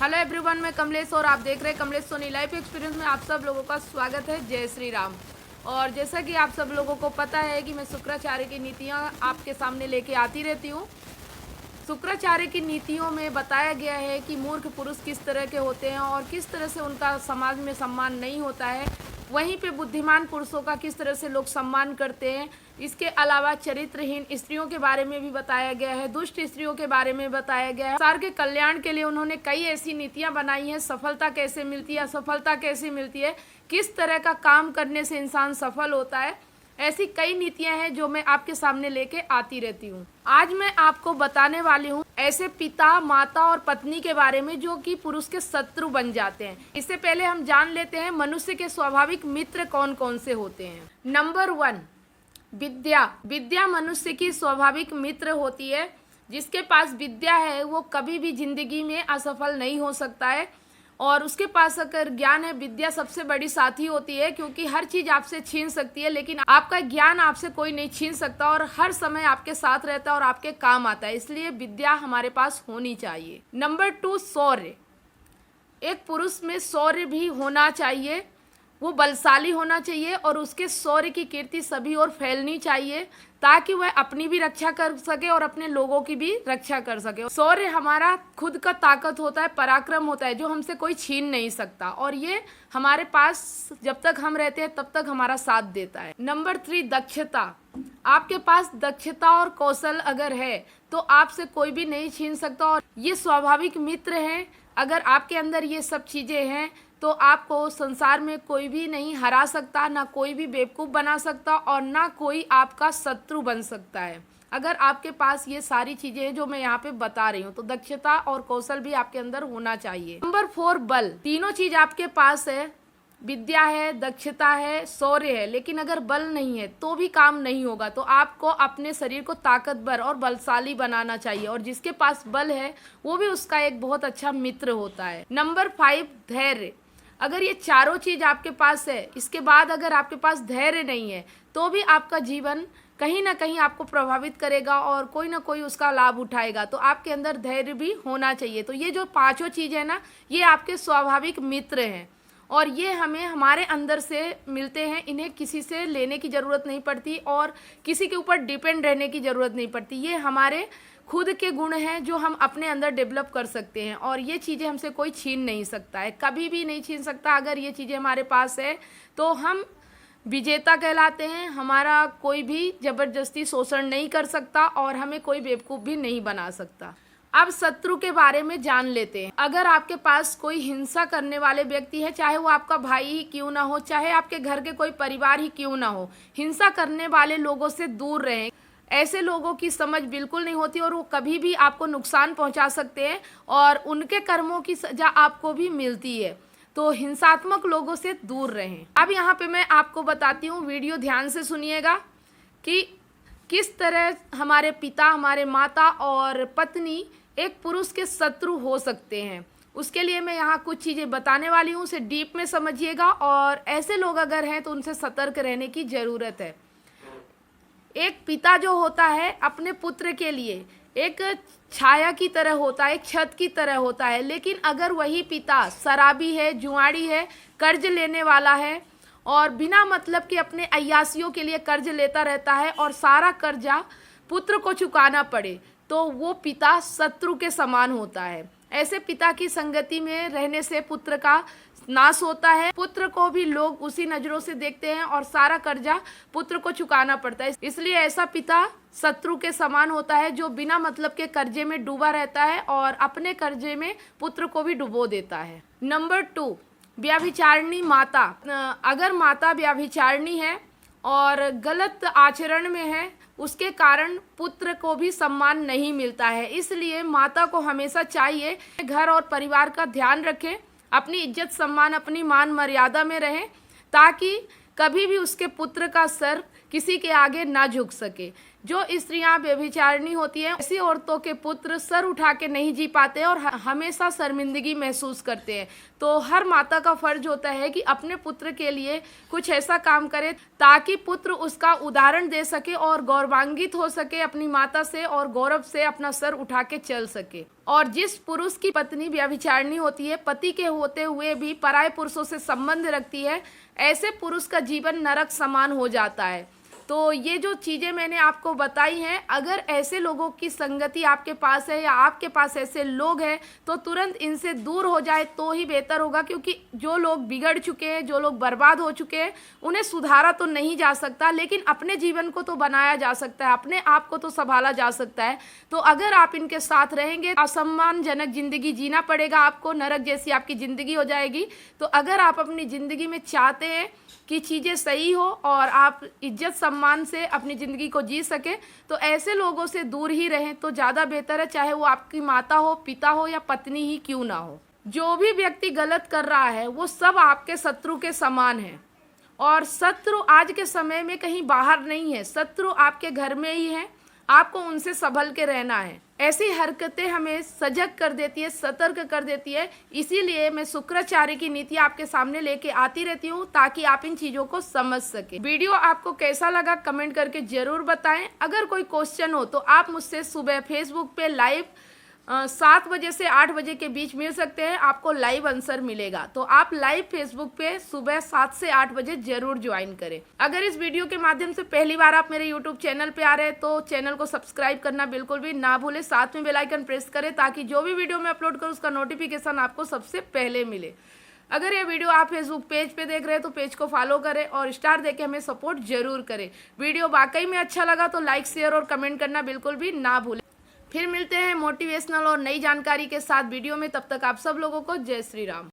Hello everyone, मैं कमलेश और आप देख रहे हैं कमलेश सोनी लाइफ एक्सपीरियंस में आप सब लोगों का स्वागत है। जय श्री राम। और जैसा कि आप सब लोगों को पता है कि मैं शुक्राचार्य की नीतियां आपके सामने लेके आती रहती हूं। शुक्राचार्य की नीतियों में बताया गया है कि मूर्ख पुरुष किस तरह के होते हैं और किस तरह से उनका समाज में सम्मान नहीं होता है, वहीं पे बुद्धिमान पुरुषों का किस तरह से लोग सम्मान करते हैं। इसके अलावा चरित्रहीन स्त्रियों के बारे में भी बताया गया है, दुष्ट स्त्रियों के बारे में बताया गया है। संसार के कल्याण के लिए उन्होंने कई ऐसी नीतियां बनाई हैं, सफलता कैसे मिलती है, असफलता कैसे मिलती है, किस तरह का काम करने से इंसान सफल होता है, ऐसी कई नीतियां हैं जो मैं आपके सामने लेके आती रहती हूँ। आज मैं आपको बताने वाली हूँ ऐसे पिता, माता और पत्नी के बारे में जो कि पुरुष के शत्रु बन जाते हैं। इससे पहले हम जान लेते हैं मनुष्य के स्वाभाविक मित्र कौन कौन से होते हैं। नंबर 1, विद्या। विद्या मनुष्य की स्वाभाविक मित्र होती है। जिसके पास विद्या है वो कभी भी जिंदगी में असफल नहीं हो सकता है, और उसके पास अगर ज्ञान है, विद्या सबसे बड़ी साथी होती है, क्योंकि हर चीज आपसे छीन सकती है लेकिन आपका ज्ञान आपसे कोई नहीं छीन सकता और हर समय आपके साथ रहता है और आपके काम आता है। इसलिए विद्या हमारे पास होनी चाहिए। नंबर 2, शौर्य। एक पुरुष में शौर्य भी होना चाहिए, वो बलशाली होना चाहिए और उसके शौर्य की कीर्ति सभी ओर फैलनी चाहिए ताकि वह अपनी भी रक्षा कर सके और अपने लोगों की भी रक्षा कर सके। शौर्य हमारा खुद का ताकत होता है, पराक्रम होता है जो हमसे कोई छीन नहीं सकता, और ये हमारे पास जब तक हम रहते हैं तब तक हमारा साथ देता है। नंबर 3, दक्षता। आपके पास दक्षता और कौशल अगर है तो आपसे कोई भी नहीं छीन सकता, और ये स्वाभाविक मित्र हैं। अगर आपके अंदर ये सब चीजें हैं तो आपको संसार में कोई भी नहीं हरा सकता, ना कोई भी बेवकूफ़ बना सकता और ना कोई आपका शत्रु बन सकता है। अगर आपके पास ये सारी चीज़ें हैं जो मैं यहाँ पे बता रही हूँ, तो दक्षता और कौशल भी आपके अंदर होना चाहिए। नंबर 4, बल। तीनों चीज़ आपके पास है, विद्या है, दक्षता है, शौर्य है, लेकिन अगर बल नहीं है तो भी काम नहीं होगा। तो आपको अपने शरीर को ताकतवर और बलशाली बनाना चाहिए, और जिसके पास बल है वो भी उसका एक बहुत अच्छा मित्र होता है। नंबर 5, धैर्य। अगर ये चारों चीज आपके पास है, इसके बाद अगर आपके पास धैर्य नहीं है तो भी आपका जीवन कहीं ना कहीं आपको प्रभावित करेगा और कोई ना कोई उसका लाभ उठाएगा। तो आपके अंदर धैर्य भी होना चाहिए। तो ये जो पांचों चीज है ना, ये आपके स्वाभाविक मित्र हैं और ये हमें हमारे अंदर से मिलते हैं। इन्हें किसी से लेने की ज़रूरत नहीं पड़ती और किसी के ऊपर डिपेंड रहने की ज़रूरत नहीं पड़ती। ये हमारे खुद के गुण हैं जो हम अपने अंदर डेवलप कर सकते हैं, और ये चीज़ें हमसे कोई छीन नहीं सकता है, कभी भी नहीं छीन सकता। अगर ये चीज़ें हमारे पास है तो हम विजेता कहलाते हैं। हमारा कोई भी ज़बरदस्ती शोषण नहीं कर सकता और हमें कोई बेवकूफ़ भी नहीं बना सकता। अब शत्रु के बारे में जान लेते हैं। अगर आपके पास कोई हिंसा करने वाले व्यक्ति है, चाहे वो आपका भाई ही क्यों ना हो, चाहे आपके घर के कोई परिवार ही क्यों ना हो, हिंसा करने वाले लोगों से दूर रहें। ऐसे लोगों की समझ बिल्कुल नहीं होती और वो कभी भी आपको नुकसान पहुंचा सकते हैं और उनके कर्मों की सजा आपको भी मिलती है। तो हिंसात्मक लोगों से दूर रहें। अब यहाँ पे मैं आपको बताती हूँ, वीडियो ध्यान से सुनिएगा कि किस तरह हमारे पिता, हमारे माता और पत्नी एक पुरुष के शत्रु हो सकते हैं। उसके लिए मैं यहाँ कुछ चीज़ें बताने वाली हूँ, उसे डीप में समझिएगा, और ऐसे लोग अगर हैं तो उनसे सतर्क रहने की ज़रूरत है। एक पिता जो होता है अपने पुत्र के लिए एक छाया की तरह होता है, एक छत की तरह होता है, लेकिन अगर वही पिता शराबी है, जुआड़ी है, कर्ज लेने वाला है और बिना मतलब के अपने अय्यासियों के लिए कर्ज लेता रहता है और सारा कर्जा पुत्र को चुकाना पड़े, तो वो पिता शत्रु के समान होता है। ऐसे पिता की संगति में रहने से पुत्र का नाश होता है। पुत्र को भी लोग उसी नजरों से देखते हैं और सारा कर्जा पुत्र को चुकाना पड़ता है। इसलिए ऐसा पिता शत्रु के समान होता है जो बिना मतलब के कर्जे में डूबा रहता है और अपने कर्जे में पुत्र को भी डुबो देता है। नंबर 2, व्यभिचारिणी माता। अगर माता व्यभिचारिणी है और गलत आचरण में है, उसके कारण पुत्र को भी सम्मान नहीं मिलता है। इसलिए माता को हमेशा चाहिए घर और परिवार का ध्यान रखें, अपनी इज्जत सम्मान, अपनी मान मर्यादा में रहें, ताकि कभी भी उसके पुत्र का सर किसी के आगे ना झुक सके। जो स्त्रियां व्यभिचारिणी होती हैं, ऐसी औरतों के पुत्र सर उठा के नहीं जी पाते और हमेशा शर्मिंदगी महसूस करते हैं। तो हर माता का फर्ज होता है कि अपने पुत्र के लिए कुछ ऐसा काम करे ताकि पुत्र उसका उदाहरण दे सके और गौरवान्वित हो सके अपनी माता से और गौरव से अपना सर उठा के चल सके। और जिस पुरुष की पत्नी व्यभिचारिणी होती है, पति के होते हुए भी पराये पुरुषों से संबंध रखती है, ऐसे पुरुष का जीवन नरक समान हो जाता है। तो ये जो चीज़ें मैंने आपको बताई हैं, अगर ऐसे लोगों की संगति आपके पास है या आपके पास ऐसे लोग हैं तो तुरंत इनसे दूर हो जाए तो ही बेहतर होगा, क्योंकि जो लोग बिगड़ चुके हैं, जो लोग बर्बाद हो चुके हैं, उन्हें सुधारा तो नहीं जा सकता, लेकिन अपने जीवन को तो बनाया जा सकता है, अपने आप को तो संभाला जा सकता है। तो अगर आप इनके साथ रहेंगे, असम्मानजनक जिंदगी जीना पड़ेगा आपको, नरक जैसी आपकी ज़िंदगी हो जाएगी। तो अगर आप अपनी ज़िंदगी में चाहते हैं कि चीज़ें सही हो और आप इज्जत सम्मान से अपनी ज़िंदगी को जी सके, तो ऐसे लोगों से दूर ही रहें तो ज़्यादा बेहतर है, चाहे वो आपकी माता हो, पिता हो या पत्नी ही क्यों ना हो। जो भी व्यक्ति गलत कर रहा है वो सब आपके शत्रु के समान है, और शत्रु आज के समय में कहीं बाहर नहीं है, शत्रु आपके घर में ही है, आपको उनसे संभल के रहना है। ऐसी हरकतें हमें सजग कर देती है, सतर्क कर देती है, इसीलिए मैं शुक्राचार्य की नीति आपके सामने लेके आती रहती हूँ ताकि आप इन चीज़ों को समझ सके। वीडियो आपको कैसा लगा कमेंट करके ज़रूर बताएं। अगर कोई क्वेश्चन हो तो आप मुझसे सुबह फेसबुक पे लाइव 7 बजे से 8 बजे के बीच मिल सकते हैं, आपको लाइव आंसर मिलेगा। तो आप लाइव फेसबुक पे सुबह 7 से 8 बजे जरूर ज्वाइन करें। अगर इस वीडियो के माध्यम से पहली बार आप मेरे यूट्यूब चैनल पे आ रहे हैं तो चैनल को सब्सक्राइब करना बिल्कुल भी ना भूलें, साथ में बेल आइकन प्रेस करें ताकि जो भी वीडियो मैं अपलोड करूँ उसका नोटिफिकेशन आपको सबसे पहले मिले। अगर ये वीडियो आप फेसबुक पेज पे देख रहे हैं तो पेज को फॉलो करें और स्टार देके हमें सपोर्ट जरूर करें। वीडियो वाकई में अच्छा लगा तो लाइक शेयर और कमेंट करना बिल्कुल भी ना भूलें। फिर मिलते हैं मोटिवेशनल और नई जानकारी के साथ वीडियो में, तब तक आप सब लोगों को जय श्री राम।